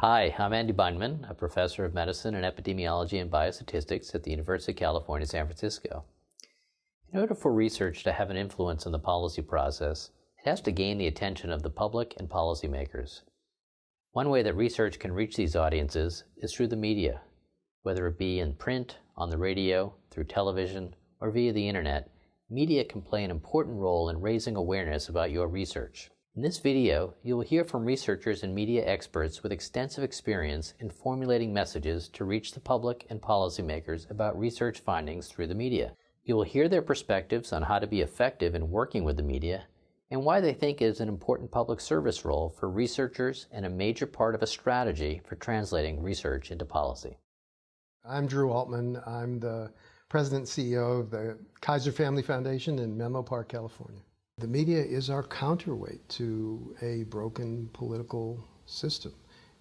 Hi, I'm Andy Bindman, a professor of medicine and epidemiology and biostatistics at the University of California, San Francisco. In order for research to have an influence on the policy process, it has to gain the attention of the public and policymakers. One way that research can reach these audiences is through the media, whether it be in print, on the radio, through television, or via the internet. Media can play an important role in raising awareness about your research. In this video, you will hear from researchers and media experts with extensive experience in formulating messages to reach the public and policymakers about research findings through the media. You will hear their perspectives on how to be effective in working with the media and why they think it is an important public service role for researchers and a major part of a strategy for translating research into policy. I'm Drew Altman. I'm the President and CEO of the Kaiser Family Foundation in Menlo Park, California. The media is our counterweight to a broken political system.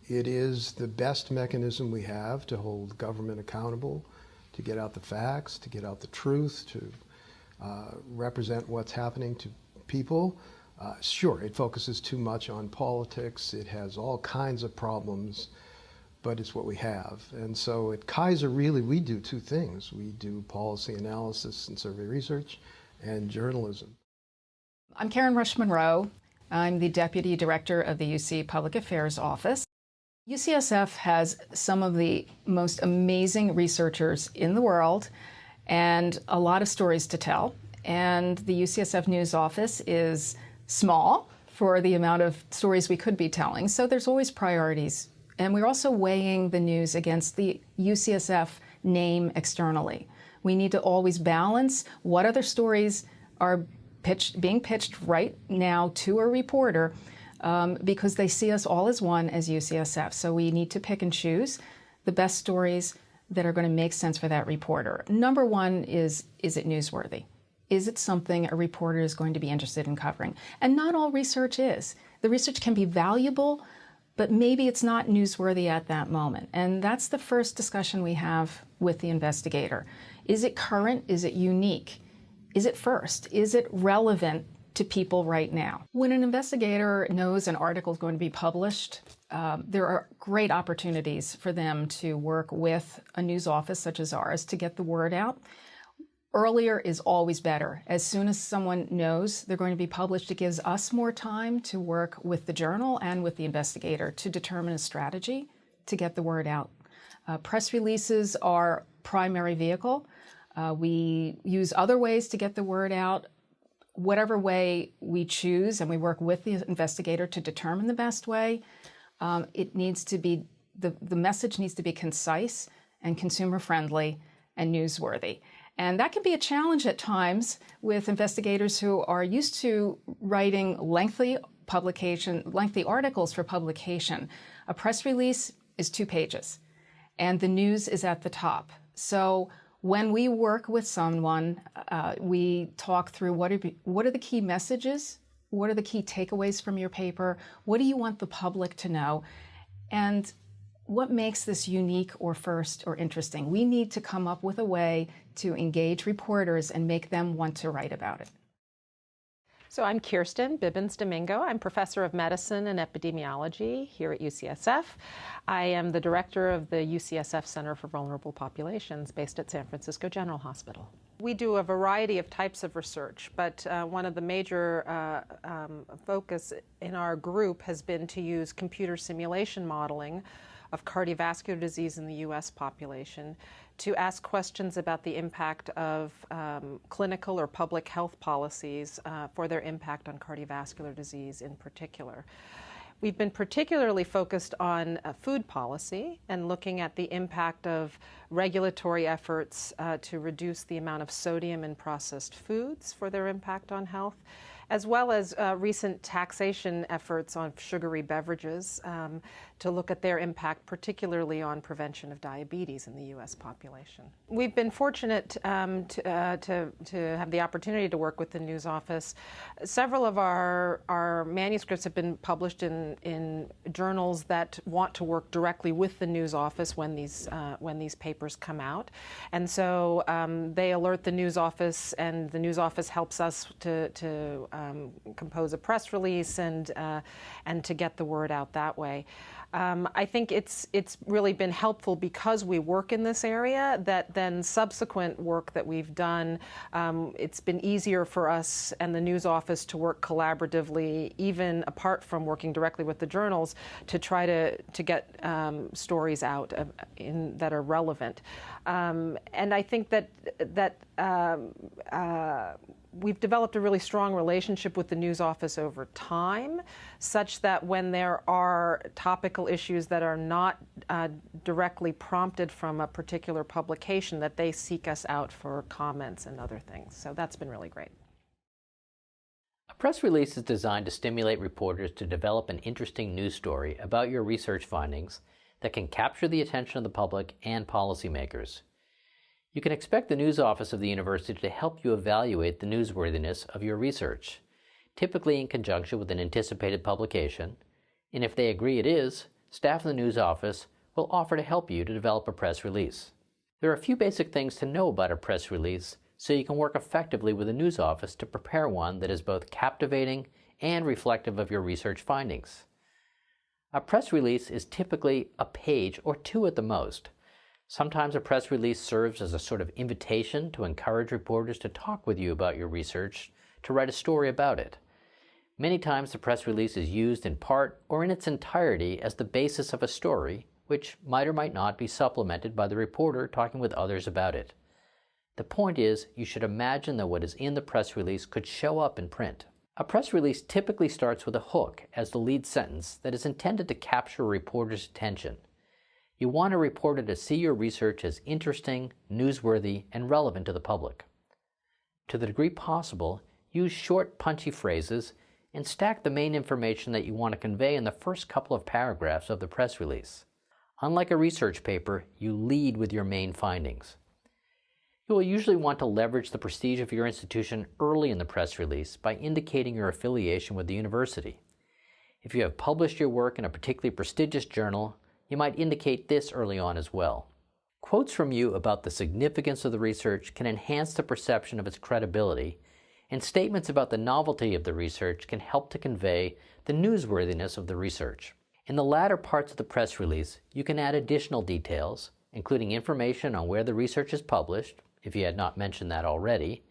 It is the best mechanism we have to hold government accountable, to get out the facts, to get out the truth, to represent what's happening to people. Sure, it focuses too much on politics. It has all kinds of problems, but it's what we have. And so at Kaiser, really, we do two things. We do policy analysis and survey research and journalism. I'm Karen Rush Monroe. I'm the Deputy Director of the UC Public Affairs Office. UCSF has some of the most amazing researchers in the world and a lot of stories to tell. And the UCSF News Office is small for the amount of stories we could be telling, so there's always priorities. And we're also weighing the news against the UCSF name externally. We need to always balance what other stories are being pitched right now to a reporter because they see us all as one as UCSF. So we need to pick and choose the best stories that are going to make sense for that reporter. Number one is it newsworthy? Is it something a reporter is going to be interested in covering? And not all research is. The research can be valuable, but maybe it's not newsworthy at that moment. And that's the first discussion we have with the investigator. Is it current? Is it unique? Is it first? Is it relevant to people right now? When an investigator knows an article is going to be published, there are great opportunities for them to work with a news office such as ours to get the word out. Earlier is always better. As soon as someone knows they're going to be published, it gives us more time to work with the journal and with the investigator to determine a strategy to get the word out. Press releases are primary vehicle. We use other ways to get the word out. Whatever way we choose, and we work with the investigator to determine the best way, it needs to be, the message needs to be concise and consumer-friendly and newsworthy. And that can be a challenge at times with investigators who are used to writing lengthy articles for publication. A press release is 2 pages, and the news is at the top. So when we work with someone, we talk through what are the key messages, what are the key takeaways from your paper, what do you want the public to know, and what makes this unique or first or interesting. We need to come up with a way to engage reporters and make them want to write about it. So I'm Kirsten Bibbins-Domingo. I'm professor of medicine and epidemiology here at UCSF. I am the director of the UCSF Center for Vulnerable Populations based at San Francisco General Hospital. We do a variety of types of research, but one of the major focus in our group has been to use computer simulation modeling of cardiovascular disease in the U.S. population to ask questions about the impact of clinical or public health policies for their impact on cardiovascular disease in particular. We've been particularly focused on food policy and looking at the impact of regulatory efforts to reduce the amount of sodium in processed foods for their impact on health, as well as recent taxation efforts on sugary beverages to look at their impact, particularly on prevention of diabetes in the U.S. population. We've been fortunate to have the opportunity to work with the news office. Several of our manuscripts have been published in journals that want to work directly with the news office when these papers come out. And so they alert the news office, and the news office helps us to compose a press release and to get the word out that way. I think it's really been helpful because we work in this area, that then subsequent work that we've done, it's been easier for us and the news office to work collaboratively, even apart from working directly with the journals, to try to get stories out that are relevant. And I think that we've developed a really strong relationship with the news office over time, such that when there are topical issues that are not directly prompted from a particular publication, that they seek us out for comments and other things. So that's been really great. A press release is designed to stimulate reporters to develop an interesting news story about your research findings that can capture the attention of the public and policymakers. You can expect the news office of the university to help you evaluate the newsworthiness of your research, typically in conjunction with an anticipated publication, and if they agree it is, staff in the news office will offer to help you to develop a press release. There are a few basic things to know about a press release so you can work effectively with the news office to prepare one that is both captivating and reflective of your research findings. A press release is typically a page or two at the most. Sometimes a press release serves as a sort of invitation to encourage reporters to talk with you about your research, to write a story about it. Many times the press release is used in part or in its entirety as the basis of a story, which might or might not be supplemented by the reporter talking with others about it. The point is, you should imagine that what is in the press release could show up in print. A press release typically starts with a hook as the lead sentence that is intended to capture a reporter's attention. You want a reporter to see your research as interesting, newsworthy, and relevant to the public. To the degree possible, use short, punchy phrases and stack the main information that you want to convey in the first couple of paragraphs of the press release. Unlike a research paper, you lead with your main findings. You will usually want to leverage the prestige of your institution early in the press release by indicating your affiliation with the university. If you have published your work in a particularly prestigious journal, you might indicate this early on as well. Quotes from you about the significance of the research can enhance the perception of its credibility, and statements about the novelty of the research can help to convey the newsworthiness of the research. In the latter parts of the press release, you can add additional details, including information on where the research is published, if you had not mentioned that already,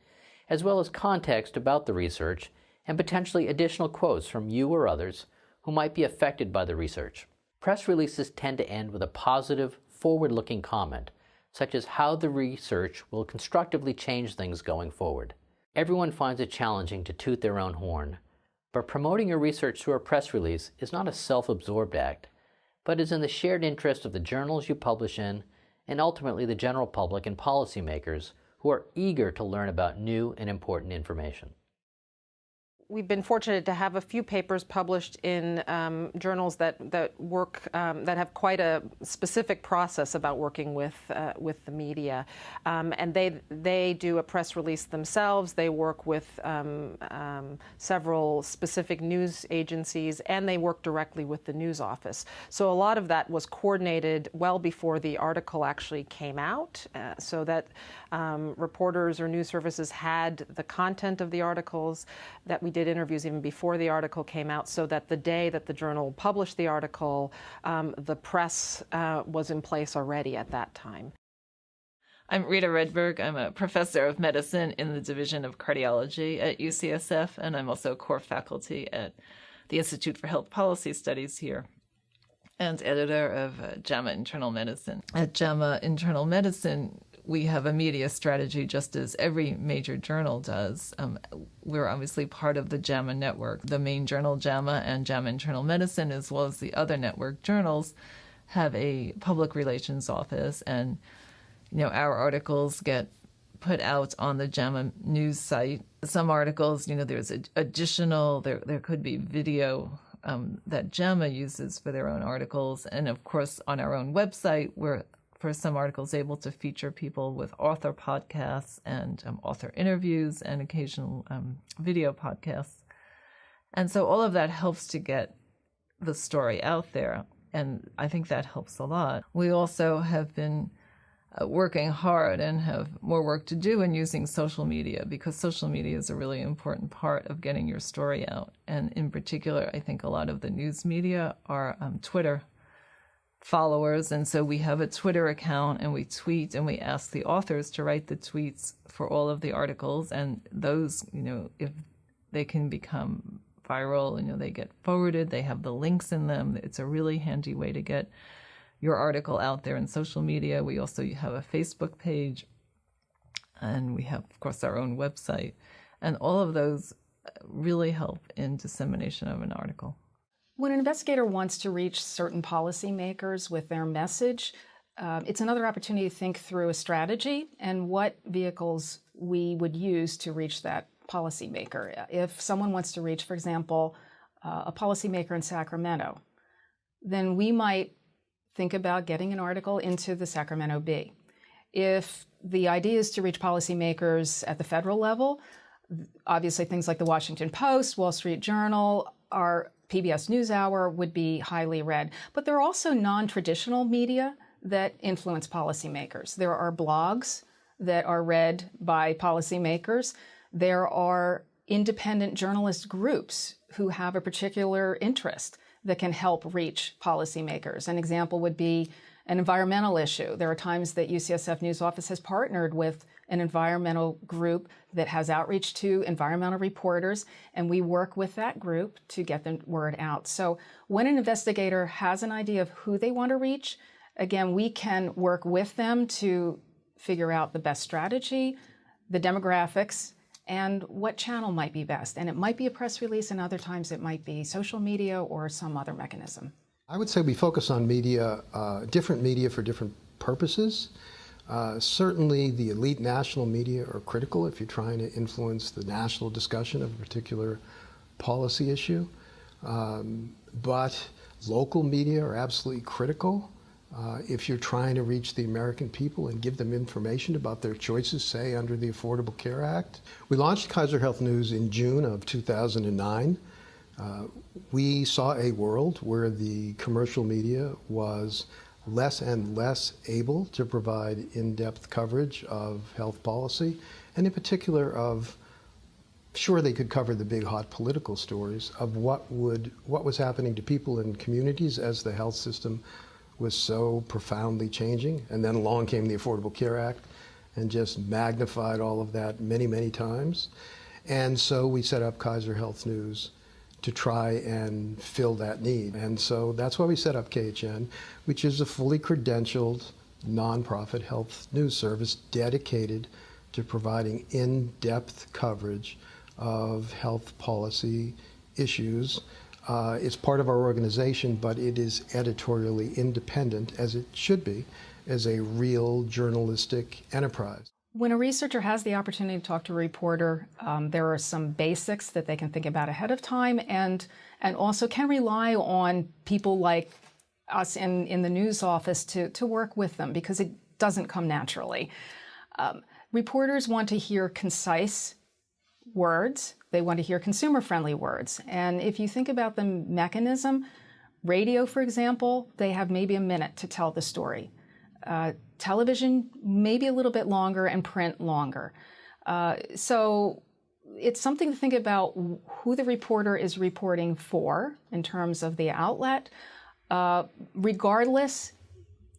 as well as context about the research and potentially additional quotes from you or others who might be affected by the research. Press releases tend to end with a positive, forward-looking comment, such as how the research will constructively change things going forward. Everyone finds it challenging to toot their own horn, but promoting your research through a press release is not a self-absorbed act, but is in the shared interest of the journals you publish in and ultimately the general public and policymakers who are eager to learn about new and important information. We've been fortunate to have a few papers published in journals that work that have quite a specific process about working with the media, and they do a press release themselves. They work with several specific news agencies, and they work directly with the news office. So a lot of that was coordinated well before the article actually came out, so that reporters or news services had the content of the articles, that we did interviews even before the article came out, so that the day that the journal published the article, the press was in place already at that time. I'm Rita Redberg. I'm a professor of medicine in the Division of Cardiology at UCSF, and I'm also core faculty at the Institute for Health Policy Studies here, and editor of JAMA Internal Medicine. At JAMA Internal Medicine, we have a media strategy just as every major journal does. We're obviously part of the JAMA network. The main journal, JAMA, and JAMA Internal Medicine, as well as the other network journals, have a public relations office, and our articles get put out on the JAMA news site. Some articles, there's additional, there could be video that JAMA uses for their own articles, and of course on our own website, we're for some articles able to feature people with author podcasts and author interviews and occasional video podcasts. And so all of that helps to get the story out there, and I think that helps a lot. We also have been working hard and have more work to do in using social media, because social media is a really important part of getting your story out. And in particular, I think a lot of the news media are Twitter followers, and so we have a Twitter account and we tweet and we ask the authors to write the tweets for all of the articles, and those, if they can become viral, they get forwarded, they have the links in them. It's a really handy way to get your article out there in social media. We also have a Facebook page, and we have, of course, our own website, and all of those really help in dissemination of an article. When an investigator wants to reach certain policymakers with their message, it's another opportunity to think through a strategy and what vehicles we would use to reach that policymaker. If someone wants to reach, for example, a policymaker in Sacramento, then we might think about getting an article into the Sacramento Bee. If the idea is to reach policymakers at the federal level, obviously things like the Washington Post, Wall Street Journal, our PBS NewsHour would be highly read. But there are also non-traditional media that influence policymakers. There are blogs that are read by policymakers. There are independent journalist groups who have a particular interest that can help reach policymakers. An example would be an environmental issue. There are times that UCSF News Office has partnered with an environmental group that has outreach to environmental reporters, and we work with that group to get the word out. So when an investigator has an idea of who they want to reach, again, we can work with them to figure out the best strategy, the demographics, and what channel might be best. And it might be a press release, and other times it might be social media or some other mechanism. I would say we focus on media, different media for different purposes. Certainly the elite national media are critical if you're trying to influence the national discussion of a particular policy issue. But local media are absolutely critical if you're trying to reach the American people and give them information about their choices, say, under the Affordable Care Act. We launched Kaiser Health News in June of 2009. We saw a world where the commercial media was less and less able to provide in-depth coverage of health policy, and in particular of, sure, they could cover the big hot political stories of what was happening to people in communities as the health system was so profoundly changing. And then along came the Affordable Care Act and just magnified all of that many, many times. And so we set up Kaiser Health News to try and fill that need. And so that's why we set up KHN, which is a fully credentialed nonprofit health news service dedicated to providing in-depth coverage of health policy issues. It's part of our organization, but it is editorially independent, as it should be, as a real journalistic enterprise. When a researcher has the opportunity to talk to a reporter, there are some basics that they can think about ahead of time, and also can rely on people like us in the news office to work with them, because it doesn't come naturally. Reporters want to hear concise words. They want to hear consumer-friendly words. And if you think about the mechanism, radio, for example, they have maybe a minute to tell the story. Television, maybe a little bit longer, and print longer. So it's something to think about who the reporter is reporting for in terms of the outlet. Regardless,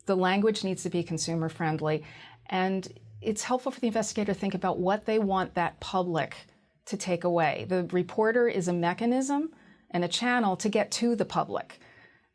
the language needs to be consumer friendly. And it's helpful for the investigator to think about what they want that public to take away. The reporter is a mechanism and a channel to get to the public.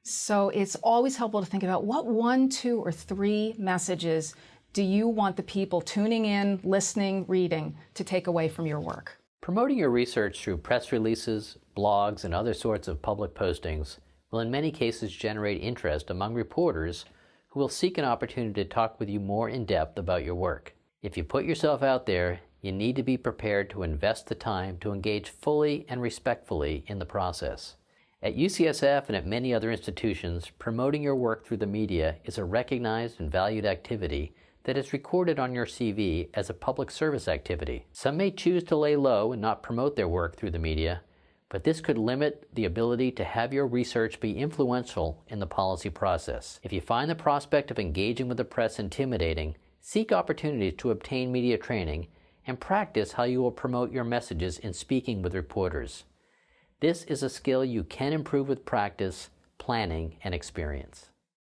So it's always helpful to think about what 1, 2, or 3 messages do you want the people tuning in, listening, reading to take away from your work. Promoting your research through press releases, blogs, and other sorts of public postings will in many cases generate interest among reporters who will seek an opportunity to talk with you more in depth about your work. If you put yourself out there, you need to be prepared to invest the time to engage fully and respectfully in the process. At UCSF and at many other institutions, promoting your work through the media is a recognized and valued activity that is recorded on your CV as a public service activity. Some may choose to lay low and not promote their work through the media, but this could limit the ability to have your research be influential in the policy process. If you find the prospect of engaging with the press intimidating, seek opportunities to obtain media training and practice how you will promote your messages in speaking with reporters. This is a skill you can improve with practice, planning, and experience.